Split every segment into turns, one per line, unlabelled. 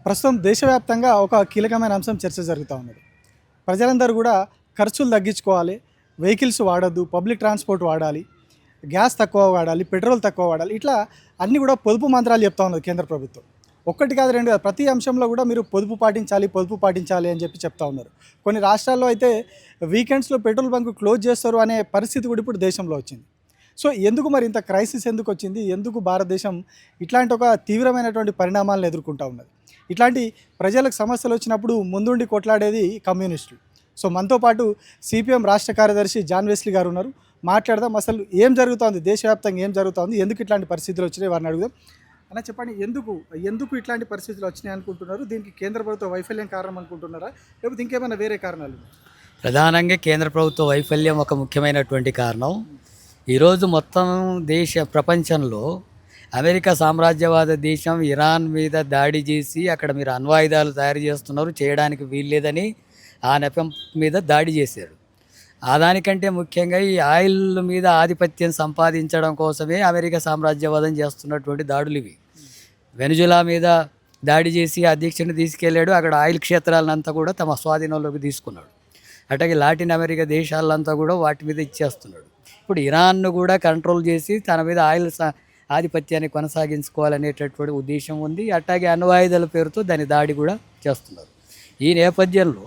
ప్రస్తుతం దేశవ్యాప్తంగా ఒక కీలకమైన అంశం చర్చ జరుగుతూ ఉన్నది. ప్రజలందరూ కూడా ఖర్చులు తగ్గించుకోవాలి, వెహికల్స్ వాడొద్దు, పబ్లిక్ ట్రాన్స్పోర్ట్ వాడాలి, గ్యాస్ తక్కువ వాడాలి, పెట్రోల్ తక్కువ వాడాలి, ఇట్లా అన్నీ కూడా పొదుపు మంత్రాలు చెప్తా ఉన్నది కేంద్ర ప్రభుత్వం. ఒక్కటి కాదు రెండు కాదు, ప్రతి అంశంలో కూడా మీరు పొదుపు పాటించాలి అని చెప్పి చెప్తా ఉన్నారు. కొన్ని రాష్ట్రాల్లో అయితే వీకెండ్స్లో పెట్రోల్ బంక్ క్లోజ్ చేస్తారు అనే పరిస్థితి కూడా ఇప్పుడు దేశంలో వచ్చింది. సో ఎందుకు మరి ఇంత క్రైసిస్ ఎందుకు వచ్చింది, ఎందుకు భారతదేశం ఇట్లాంటి ఒక తీవ్రమైనటువంటి పరిణామాలను ఎదుర్కొంటూ ఉన్నది? ఇట్లాంటి ప్రజలకు సమస్యలు వచ్చినప్పుడు ముందుండి కొట్లాడేది కమ్యూనిస్టులు. సో మనతో పాటు సిపిఎం రాష్ట్ర కార్యదర్శి జాన్ వెస్లీ గారు ఉన్నారు. మాట్లాడదాం, అసలు ఏం జరుగుతోంది, దేశవ్యాప్తంగా ఏం జరుగుతోంది, ఎందుకు ఇట్లాంటి పరిస్థితులు వచ్చినాయి వారిని అడుగుదాం. అన్న చెప్పండి, ఎందుకు ఇట్లాంటి పరిస్థితులు వచ్చినాయి అనుకుంటున్నారు? దీనికి కేంద్ర ప్రభుత్వ వైఫల్యం కారణం అనుకుంటున్నారా, లేకపోతే ఇంకేమైనా వేరే కారణాలు?
ప్రధానంగా కేంద్ర ప్రభుత్వ వైఫల్యం ఒక ముఖ్యమైనటువంటి కారణం. ఈరోజు మొత్తం ప్రపంచంలో అమెరికా సామ్రాజ్యవాద దేశం ఇరాన్ మీద దాడి చేసి అక్కడ మీరు అణ్వాయుధాలు తయారు చేస్తున్నారు, చేయడానికి వీల్లేదని ఆ నెపం మీద దాడి చేశారు. దానికంటే ముఖ్యంగా ఈ ఆయిల్ మీద ఆధిపత్యం సంపాదించడం కోసమే అమెరికా సామ్రాజ్యవాదం చేస్తున్నటువంటి దాడులు ఇవి. వెనుజులా మీద దాడి చేసి అధ్యక్షుడిని తీసుకెళ్ళాడు, అక్కడ ఆయిల్ క్షేత్రాలంతా కూడా తమ స్వాధీనంలోకి తీసుకున్నాడు. అట్లాగే లాటిన్ అమెరికా దేశాలంతా కూడా వాటి మీద ఇచ్చేస్తున్నాడు. ఇప్పుడు ఇరాన్ను కూడా కంట్రోల్ చేసి తన మీద ఆయిల్ ఆధిపత్యాన్ని కొనసాగించుకోవాలనేటటువంటి ఉద్దేశం ఉంది. అట్లాగే అణ్వాయుధాల పేరుతో దాని దాడి కూడా చేస్తున్నారు. ఈ నేపథ్యంలో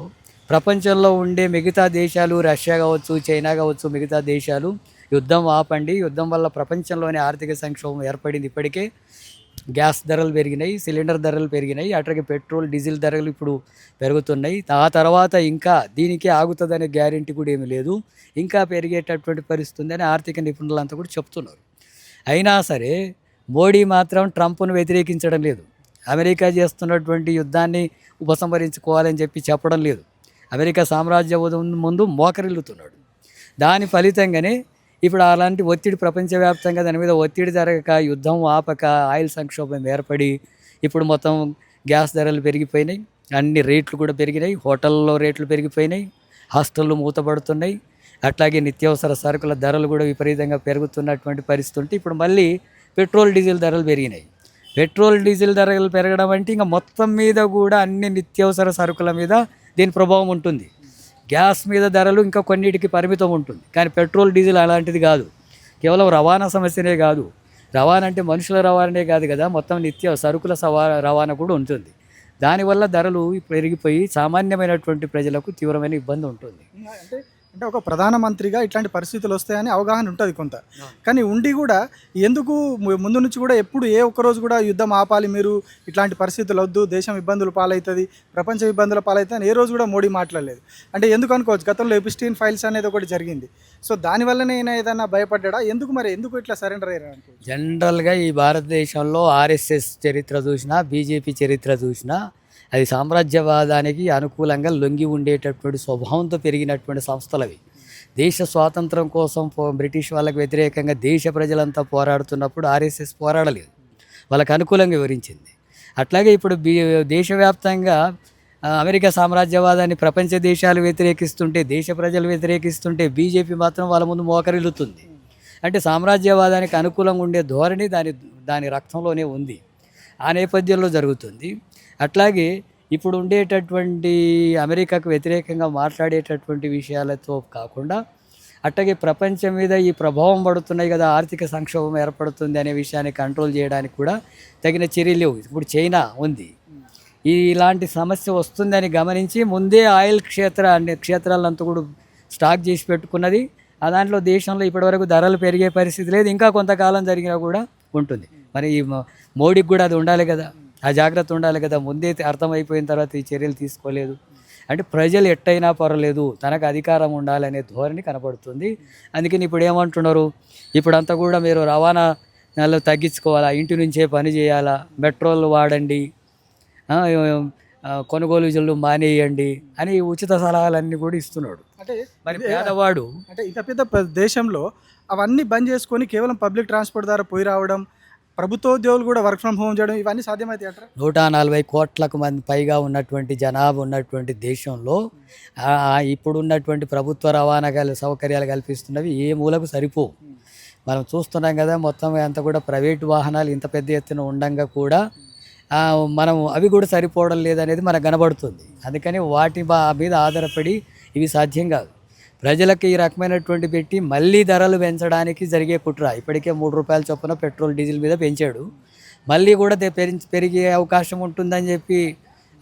ప్రపంచంలో ఉండే మిగతా దేశాలు, రష్యా కావచ్చు, చైనా కావచ్చు, మిగతా దేశాలు యుద్ధం ఆపండి, యుద్ధం వల్ల ప్రపంచంలోనే ఆర్థిక సంక్షోభం ఏర్పడింది. ఇప్పటికే గ్యాస్ ధరలు పెరిగినాయి, సిలిండర్ ధరలు పెరిగినాయి, అట్లాగే పెట్రోల్ డీజిల్ ధరలు ఇప్పుడు పెరుగుతున్నాయి. ఆ తర్వాత ఇంకా దీనికి ఆగుతుందనే గ్యారెంటీ కూడా ఏమీ లేదు, ఇంకా పెరిగేటటువంటి పరిస్థితి ఉందని ఆర్థిక నిపుణులంతా కూడా చెప్తున్నారు. అయినా సరే మోడీ మాత్రం ట్రంప్ను వ్యతిరేకించడం లేదు, అమెరికా చేస్తున్నటువంటి యుద్ధాన్ని ఉపసంహరించుకోవాలని చెప్పడం లేదు. అమెరికా సామ్రాజ్యవాదం ముందు మోకరిల్లుతున్నాడు. దాని ఫలితంగానే ఇప్పుడు అలాంటి ఒత్తిడి ప్రపంచవ్యాప్తంగా దాని మీద ఒత్తిడి జరగక, యుద్ధం ఆపక ఆయిల్ సంక్షోభం ఏర్పడి ఇప్పుడు మొత్తం గ్యాస్ ధరలు పెరిగిపోయినాయి, అన్ని రేట్లు కూడా పెరిగినాయి, హోటల్లో రేట్లు పెరిగిపోయినాయి, హాస్టళ్ళు మూతపడుతున్నాయి, అట్లాగే నిత్యావసర సరుకుల ధరలు కూడా విపరీతంగా పెరుగుతున్నటువంటి పరిస్థితి ఉంటే ఇప్పుడు మళ్ళీ పెట్రోల్ డీజిల్ ధరలు పెరిగినాయి. పెట్రోల్ డీజిల్ ధరలు పెరగడం అంటే ఇంకా మొత్తం మీద కూడా అన్ని నిత్యావసర సరుకుల మీద దీని ప్రభావం ఉంటుంది. గ్యాస్ మీద ధరలు ఇంకా కొన్నిటికి పరిమితం ఉంటుంది, కానీ పెట్రోల్ డీజిల్ అలాంటిది కాదు. కేవలం రవాణా సమస్యనే కాదు, రవాణా అంటే మనుషుల రవాణానే కాదు కదా, మొత్తం నిత్య సరుకుల రవాణా కూడా ఉంటుంది. దానివల్ల ధరలు పెరిగిపోయి సామాన్యమైనటువంటి ప్రజలకు తీవ్రమైన ఇబ్బంది ఉంటుంది.
అంటే ఒక ప్రధానమంత్రిగా ఇట్లాంటి పరిస్థితులు వస్తాయని అవగాహన ఉంటుంది కొంత, కానీ ఉండి కూడా ఎందుకు ముందు నుంచి కూడా ఎప్పుడు ఏ ఒక్కరోజు కూడా యుద్ధం ఆపాలి, మీరు ఇట్లాంటి పరిస్థితులు వద్దు, దేశం ఇబ్బందులు పాలవుతుంది, ప్రపంచ ఇబ్బందుల పాలవుతుంది అని ఏ రోజు కూడా మోడీ మాట్లాడలేదు. అంటే ఎందుకు అనుకోవచ్చు, గతంలో ఎపిస్టీన్ ఫైల్స్ అనేది ఒకటి జరిగింది. సో దానివల్లనే ఈయన ఏదైనా భయపడ్డా, ఎందుకు ఇట్లా సరెండర్ అయ్యారు అనుకో?
జనరల్గా ఈ భారతదేశంలో ఆర్ఎస్ఎస్ చరిత్ర చూసినా, బీజేపీ చరిత్ర చూసినా అది సామ్రాజ్యవాదానికి అనుకూలంగా లొంగి ఉండేటటువంటి స్వభావంతో పెరిగినటువంటి సంస్థలు అవి. దేశ స్వాతంత్రం కోసం బ్రిటిష్ వాళ్ళకు వ్యతిరేకంగా దేశ ప్రజలంతా పోరాడుతున్నప్పుడు ఆర్ఎస్ఎస్ పోరాడలేదు, వాళ్ళకు అనుకూలంగా వివరించింది. అట్లాగే ఇప్పుడు దేశవ్యాప్తంగా అమెరికా సామ్రాజ్యవాదాన్ని ప్రపంచ దేశాలు వ్యతిరేకిస్తుంటే, దేశ ప్రజలు వ్యతిరేకిస్తుంటే బీజేపీ మాత్రం వాళ్ళ ముందు మోకరిల్లుతుంది. అంటే సామ్రాజ్యవాదానికి అనుకూలంగా ఉండే ధోరణి దాని రక్తంలోనే ఉంది. ఆ నేపథ్యంలో జరుగుతుంది. అట్లాగే ఇప్పుడు ఉండేటటువంటి అమెరికాకు వ్యతిరేకంగా మాట్లాడేటటువంటి విషయాలతో కాకుండా, అట్లాగే ప్రపంచం మీద ఈ ప్రభావం పడుతున్నాయి కదా, ఆర్థిక సంక్షోభం ఏర్పడుతుంది అనే విషయాన్ని కంట్రోల్ చేయడానికి కూడా తగిన చర్యలు ఇప్పుడు చైనా ఉంది. ఇలాంటి సమస్య వస్తుందని గమనించి ముందే ఆయిల్ క్షేత్రాలంతా కూడా స్టాక్ చేసి పెట్టుకున్నది. దాంట్లో దేశంలో ఇప్పటివరకు ధరలు పెరిగే పరిస్థితి లేదు, ఇంకా కొంతకాలం జరిగినా కూడా ఉంటుంది. మరి మోడీకి కూడా అది ఉండాలి కదా, ఆ జాగ్రత్త ఉండాలి కదా. ముందే అర్థమైపోయిన తర్వాత ఈ చర్యలు తీసుకోలేదు అంటే ప్రజలు ఎట్టయినా పర్వాలేదు, తనకు అధికారం ఉండాలనే ధోరణి కనపడుతుంది. అందుకని ఇప్పుడు ఏమంటున్నారు, ఇప్పుడంతా కూడా మీరు రవాణాలు తగ్గించుకోవాలా, ఇంటి నుంచే పని చేయాలా, పెట్రోల్ వాడండి, కొనుగోలు మానేయండి అని ఉచిత సలహాలన్నీ కూడా ఇస్తున్నాడు.
అంటే
మరి పేదవాడు
అంటే ఇంత పెద్ద దేశంలో అవన్నీ బంద్ చేసుకొని కేవలం పబ్లిక్ ట్రాన్స్పోర్ట్ ద్వారా పోయి రావడం, ప్రభుత్వ ఉద్యోగులు కూడా వర్క్ ఫ్రమ్ హోమ్ చేయడం, ఇవన్నీ సాధ్యమైతే అంటారా?
140 కోట్లకు మంది పైగా ఉన్నటువంటి జనాభా ఉన్నటువంటి దేశంలో ఇప్పుడున్నటువంటి ప్రభుత్వ రవాణా సౌకర్యాలు కల్పిస్తున్నవి ఏ మూలకు సరిపోవు. మనం చూస్తున్నాం కదా, మొత్తం అంతా కూడా ప్రైవేటు వాహనాలు ఇంత పెద్ద ఎత్తున ఉండంగా కూడా ఆ, మనం అవి కూడా సరిపోవడం లేదనేది మనకు కనబడుతుంది. అందుకని వాటి మీద ఆధారపడి ఇవి సాధ్యం కాదు. ప్రజలకు ఈ రకమైనటువంటి పెట్టి మళ్ళీ ధరలు పెంచడానికి జరిగే కుట్ర. ఇప్పటికే ₹3 చొప్పున పెట్రోల్ డీజిల్ మీద పెంచాడు. మళ్ళీ కూడా పెరిగే అవకాశం ఉంటుందని చెప్పి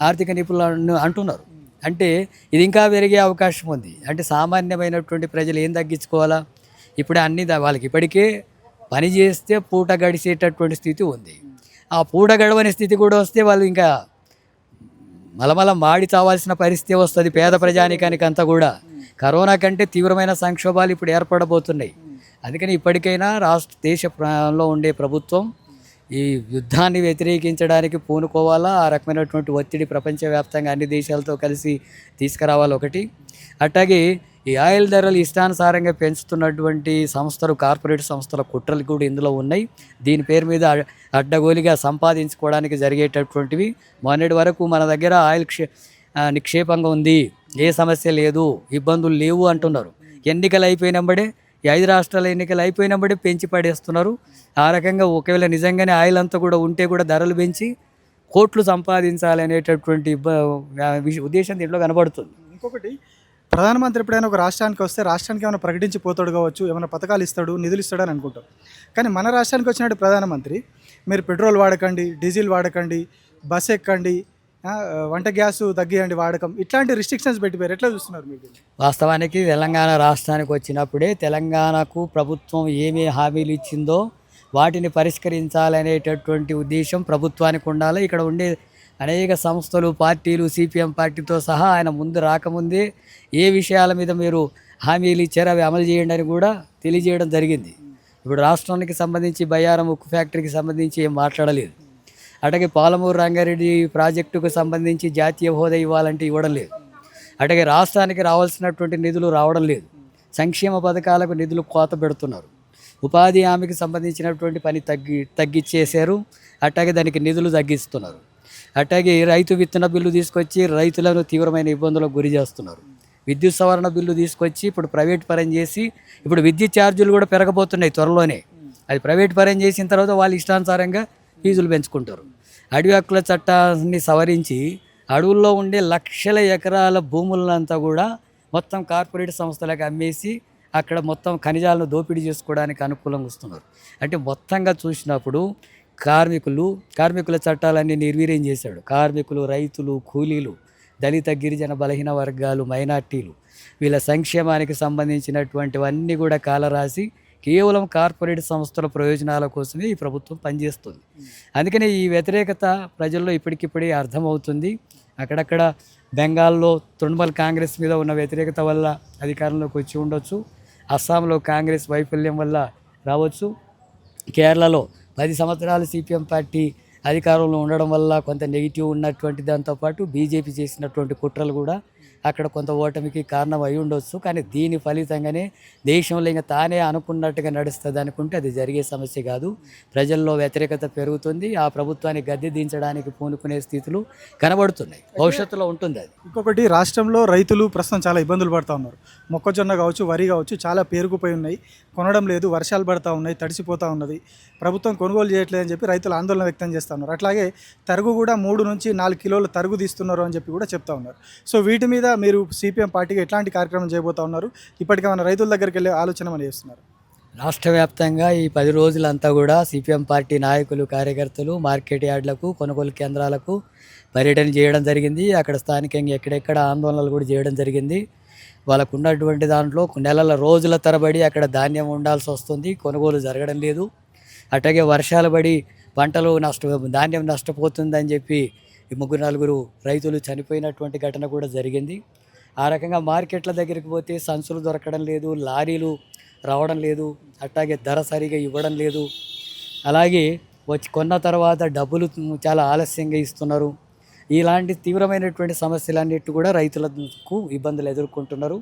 ఆర్థిక నిపుణులు అంటున్నారు. అంటే ఇది ఇంకా పెరిగే అవకాశం ఉంది. అంటే సామాన్యమైనటువంటి ప్రజలు ఏం తగ్గించుకోవాలా? ఇప్పుడే అన్ని వాళ్ళకి ఇప్పటికే పని చేస్తే పూట గడిచేటటువంటి స్థితి ఉంది. ఆ పూట గడవని స్థితి కూడా వస్తే వాళ్ళు ఇంకా మలమల మాడి చావాల్సిన పరిస్థితి వస్తుంది పేద ప్రజానికానికి అంతా కూడా. కరోనా కంటే తీవ్రమైన సంక్షోభాలు ఇప్పుడు ఏర్పడబోతున్నాయి. అందుకని ఇప్పటికైనా దేశంలో ఉండే ప్రభుత్వం ఈ యుద్ధాన్ని వ్యతిరేకించడానికి పూనుకోవాలా. ఆ రకమైనటువంటి ఒత్తిడి ప్రపంచవ్యాప్తంగా అన్ని దేశాలతో కలిసి తీసుకురావాలి ఒకటి. అట్లాగే ఈ ఆయిల్ ధరలు ఇష్టానుసారంగా పెంచుతున్నటువంటి సంస్థలు, కార్పొరేట్ సంస్థల కుట్రలు కూడా ఇందులో ఉన్నాయి. దీని పేరు మీద అడ్డగోలిగా సంపాదించుకోవడానికి జరిగేటటువంటివి. మొన్నటి వరకు మన దగ్గర ఆయిల్ నిక్షేపంగా ఉంది, ఏ సమస్య లేదు, ఇబ్బందులు లేవు అంటున్నారు. ఎన్నికలు అయిపోయినప్పుడే, ఈ 5 రాష్ట్రాల ఎన్నికలు అయిపోయినప్పుడే పెంచి పడేస్తున్నారు. ఆ రకంగా ఒకవేళ నిజంగానే ఆయిల్ అంతా కూడా ఉంటే కూడా ధరలు పెంచి కోట్లు సంపాదించాలి అనేటటువంటి ఉద్దేశం దీంట్లో కనబడుతుంది.
ఇంకొకటి, ప్రధానమంత్రి ఎప్పుడైనా ఒక రాష్ట్రానికి వస్తే రాష్ట్రానికి ఏమైనా ప్రకటించి పోతాడు కావచ్చు, ఏమైనా పథకాలు ఇస్తాడు, నిధులు ఇస్తాడని అనుకుంటాం. కానీ మన రాష్ట్రానికి వచ్చినట్టు ప్రధానమంత్రి మీరు పెట్రోల్ వాడకండి, డీజిల్ వాడకండి, బస్ ఎక్కండి, వంట గ్యాస్ తగ్గియండి వాడకం, ఇట్లాంటి రిస్ట్రిక్షన్స్ పెట్టిపోయారు. ఎట్లా చూస్తున్నారు మీరు?
వాస్తవానికి తెలంగాణ రాష్ట్రానికి వచ్చినప్పుడే తెలంగాణకు ప్రభుత్వం ఏమి హామీలు ఇచ్చిందో వాటిని పరిష్కరించాలనేటటువంటి ఉద్దేశం ప్రభుత్వానికి ఉండాలి. ఇక్కడ ఉండే అనేక సంస్థలు, పార్టీలు, సిపిఎం పార్టీతో సహా ఆయన ముందు రాకముందే ఏ విషయాల మీద మీరు హామీలు ఇచ్చారో అవి అమలు చేయండి అని కూడా తెలియజేయడం జరిగింది. ఇప్పుడు రాష్ట్రానికి సంబంధించి బయ్యారం ఉక్కు ఫ్యాక్టరీకి సంబంధించి ఏం మాట్లాడలేదు. అట్లాగే పాలమూరు రంగారెడ్డి ప్రాజెక్టుకు సంబంధించి జాతీయ హోదా ఇవ్వాలంటే ఇవ్వడం లేదు. అట్లాగే రాష్ట్రానికి రావాల్సినటువంటి నిధులు రావడం లేదు. సంక్షేమ పథకాలకు నిధులు కోత పెడుతున్నారు. ఉపాధి హామీకి సంబంధించినటువంటి పని తగ్గిచ్చేశారు. అట్లాగే దానికి నిధులు తగ్గిస్తున్నారు. అట్లాగే రైతు విత్తన బిల్లు తీసుకొచ్చి రైతులను తీవ్రమైన ఇబ్బందులకు గురి చేస్తున్నారు. విద్యుత్ సవరణ బిల్లు తీసుకొచ్చి ఇప్పుడు ప్రైవేట్ పరం చేసి ఇప్పుడు విద్యుత్ ఛార్జీలు కూడా పెరగబోతున్నాయి త్వరలోనే. అది ప్రైవేట్ పరం చేసిన తర్వాత వాళ్ళు ఇష్టానుసారంగా ఫీజులు పెంచుకుంటారు. అడవి హక్కుల చట్టాన్ని సవరించి అడవుల్లో ఉండే లక్షల ఎకరాల భూములంతా కూడా మొత్తం కార్పొరేట్ సంస్థలకు అమ్మేసి అక్కడ మొత్తం ఖనిజాలను దోపిడీ చేసుకోవడానికి అనుకూలంగా వస్తున్నారు. అంటే మొత్తంగా చూసినప్పుడు కార్మికుల చట్టాలన్నీ నిర్వీర్యం చేశాడు. కార్మికులు, రైతులు, కూలీలు, దళిత, గిరిజన, బలహీన వర్గాలు, మైనార్టీలు, వీళ్ళ సంక్షేమానికి సంబంధించినటువంటివన్నీ కూడా కాలరాసి కేవలం కార్పొరేట్ సంస్థల ప్రయోజనాల కోసమే ఈ ప్రభుత్వం పనిచేస్తుంది. అందుకని ఈ వ్యతిరేకత ప్రజల్లో ఇప్పటికిప్పుడే అర్థమవుతుంది. అక్కడక్కడ బెంగాల్లో తృణమూల్ కాంగ్రెస్ మీద ఉన్న వ్యతిరేకత వల్ల అధికారంలోకి వచ్చి ఉండొచ్చు. అస్సాంలో కాంగ్రెస్ వైఫల్యం వల్ల రావచ్చు. కేరళలో 10 సంవత్సరాలు సిపిఎం పార్టీ అధికారంలో ఉండడం వల్ల కొంత నెగిటివ్ ఉన్నటువంటి దాంతోపాటు బీజేపీ చేసినటువంటి కుట్రలు కూడా అక్కడ కొంత ఓటమికి కారణం అయి ఉండొచ్చు. కానీ దీని ఫలితంగానే దేశంలో ఇంకా తానే అనుకున్నట్టుగా నడుస్తుంది అనుకుంటే అది జరిగే సమస్య కాదు. ప్రజల్లో వ్యతిరేకత పెరుగుతుంది. ఆ ప్రభుత్వాన్ని గద్దె దించడానికి పూనుకునే స్థితులు కనబడుతున్నాయి. భవిష్యత్తులో ఉంటుంది అది.
ఇంకొకటి, రాష్ట్రంలో రైతులు ప్రస్తుతం చాలా ఇబ్బందులు పడుతూ ఉన్నారు. మొక్కజొన్న కావచ్చు, వరి కావచ్చు, చాలా పేరుకుపోయి ఉన్నాయి, కొనడం లేదు, వర్షాలు పడుతూ ఉన్నాయి, తడిసిపోతూ ఉన్నది, ప్రభుత్వం కొనుగోలు చేయట్లేదని చెప్పి రైతులు ఆందోళన వ్యక్తం చేస్తూ ఉన్నారు. అట్లాగే తరుగు కూడా 3 నుంచి 4 కిలోలు తరుగు తీస్తున్నారు అని చెప్పి కూడా చెప్తా ఉన్నారు. సో వీటి మీద మీరు సిపిఎం పార్టీకి ఎట్లాంటి కార్యక్రమం చేయబోతా ఉన్నారు? ఇప్పటికే మన రైతుల దగ్గరికి వెళ్ళే ఆలోచన మనం చేస్తున్నారు?
రాష్ట్ర వ్యాప్తంగా ఈ 10 రోజులంతా కూడా సిపిఎం పార్టీ నాయకులు, కార్యకర్తలు మార్కెట్ యార్డులకు, కొనుగోలు కేంద్రాలకు పర్యటన చేయడం జరిగింది. అక్కడ స్థానికంగా ఎక్కడెక్కడ ఆందోళనలు కూడా చేయడం జరిగింది. వాళ్ళకు ఉన్నటువంటి దాంట్లో రోజుల తరబడి అక్కడ ధాన్యం ఉండాల్సి వస్తుంది, కొనుగోలు జరగడం లేదు. అట్లాగే వర్షాలు పడి పంటలు ధాన్యం నష్టపోతుందని చెప్పి ఈ 3-4 రైతులు చనిపోయినటువంటి ఘటన కూడా జరిగింది. ఆ రకంగా మార్కెట్ల దగ్గరికి పోతే సంచులు దొరకడం లేదు, లారీలు రావడం లేదు, అట్లాగే ధర సరిగా ఇవ్వడం లేదు. అలాగే వచ్చి కొన్న తర్వాత డబ్బులు చాలా ఆలస్యంగా ఇస్తున్నారు. ఇలాంటి తీవ్రమైనటువంటి సమస్యలన్నిటి కూడా రైతులకు ఇబ్బందులు ఎదుర్కొంటున్నారు.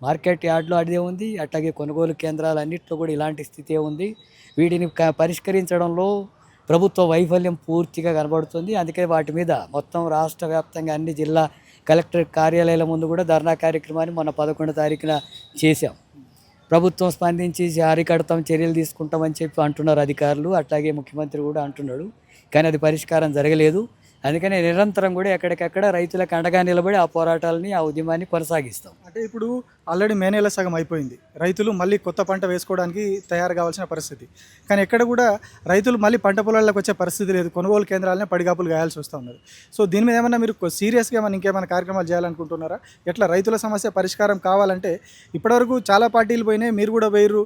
మార్కెట్ యార్డ్లో అదే ఉంది, అట్లాగే కొనుగోలు కేంద్రాలన్నింటిలో కూడా ఇలాంటి స్థితే ఉంది. వీటిని పరిష్కరించడంలో ప్రభుత్వ వైఫల్యం పూర్తిగా కనబడుతుంది. అందుకే వాటి మీద మొత్తం రాష్ట్ర వ్యాప్తంగా అన్ని జిల్లా కలెక్టర్ కార్యాలయాల ముందు కూడా ధర్నా కార్యక్రమాన్ని మొన్న 11వ తారీఖున చేశాం. ప్రభుత్వం స్పందించి అరికడతాం, చర్యలు తీసుకుంటామని చెప్పి అంటున్నారు అధికారులు. అట్లాగే ముఖ్యమంత్రి కూడా అంటున్నాడు. కానీ అది పరిష్కారం జరగలేదు. అందుకని నిరంతరం కూడా ఎక్కడికక్కడ రైతులకు అండగా నిలబడి ఆ పోరాటాలని ఆ ఉద్యమాన్ని కొనసాగిస్తాం.
అంటే ఇప్పుడు ఆల్రెడీ మే నెల సగం అయిపోయింది, రైతులు మళ్ళీ కొత్త పంట వేసుకోవడానికి తయారు కావాల్సిన పరిస్థితి. కానీ ఎక్కడ కూడా రైతులు మళ్ళీ పంట పొలాల్లోకి వచ్చే పరిస్థితి లేదు, కొనుగోలు కేంద్రాలనే పడిగాపులు గాయాల్సి వస్తూ ఉన్నది. సో దీని మీద ఏమన్నా మీరు సీరియస్గా ఏమైనా ఇంకేమైనా కార్యక్రమాలు చేయాలనుకుంటున్నారా? ఎట్లా రైతుల సమస్య పరిష్కారం కావాలంటే ఇప్పటివరకు చాలా పార్టీలు పోయినాయి, మీరు కూడా వేరు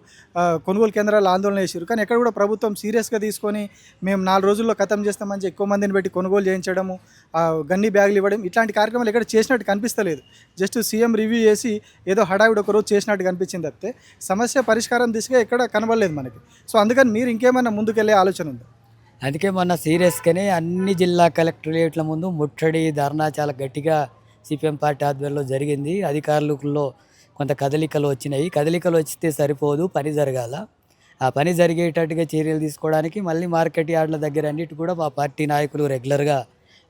కొనుగోలు కేంద్రాలు ఆందోళన చేశారు, కానీ ఎక్కడ కూడా ప్రభుత్వం సీరియస్గా తీసుకొని మేము 4 రోజుల్లో ఖతం చేస్తామని ఎక్కువ మందిని పెట్టి కొనుగోలు చేయించడము, గన్ని బ్యాగులు ఇవ్వడం, ఇట్లాంటి కార్యక్రమాలు ఎక్కడ చేసినట్టు కనిపిస్తలేదు. జస్ట్ సీఎం రివ్యూ చేసి ఏదో హడావిడి ఒకరోజు చేసినట్టు కనిపించింది తప్పితే సమస్య పరిష్కారం దిశగా ఎక్కడ కనబడలేదు మనకి. సో అందుకని మీరు ఇంకేమైనా ముందుకెళ్ళే ఆలోచన ఉందా?
అందుకే మొన్న సీరియస్గానే అన్ని జిల్లా కలెక్టరేట్ల ముందు ముట్టడి ధర్నా చాలా గట్టిగా సిపిఎం పార్టీ ఆధ్వర్యంలో జరిగింది. అధికారులలో కొంత కదలికలు వచ్చినాయి. కదలికలు వచ్చితే సరిపోదు, పని జరగాల. ఆ పని జరిగేటట్టుగా చర్యలు తీసుకోవడానికి మళ్ళీ మార్కెట్ యార్డ్ల దగ్గర అన్నిటి కూడా మా పార్టీ నాయకులు రెగ్యులర్గా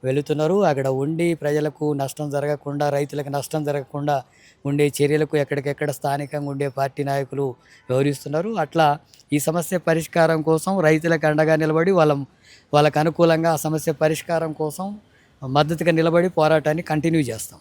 వెళుతున్నారు. అక్కడ ఉండి ప్రజలకు నష్టం జరగకుండా, రైతులకు నష్టం జరగకుండా ఉండే చర్యలకు ఎక్కడికెక్కడ స్థానికంగా ఉండే పార్టీ నాయకులు వ్యవహరిస్తున్నారు. అట్లా ఈ సమస్య పరిష్కారం కోసం రైతులకు అండగా నిలబడి వాళ్ళకు అనుకూలంగా ఆ సమస్య పరిష్కారం కోసం మద్దతుగా నిలబడి పోరాటాన్ని కంటిన్యూ చేస్తాం.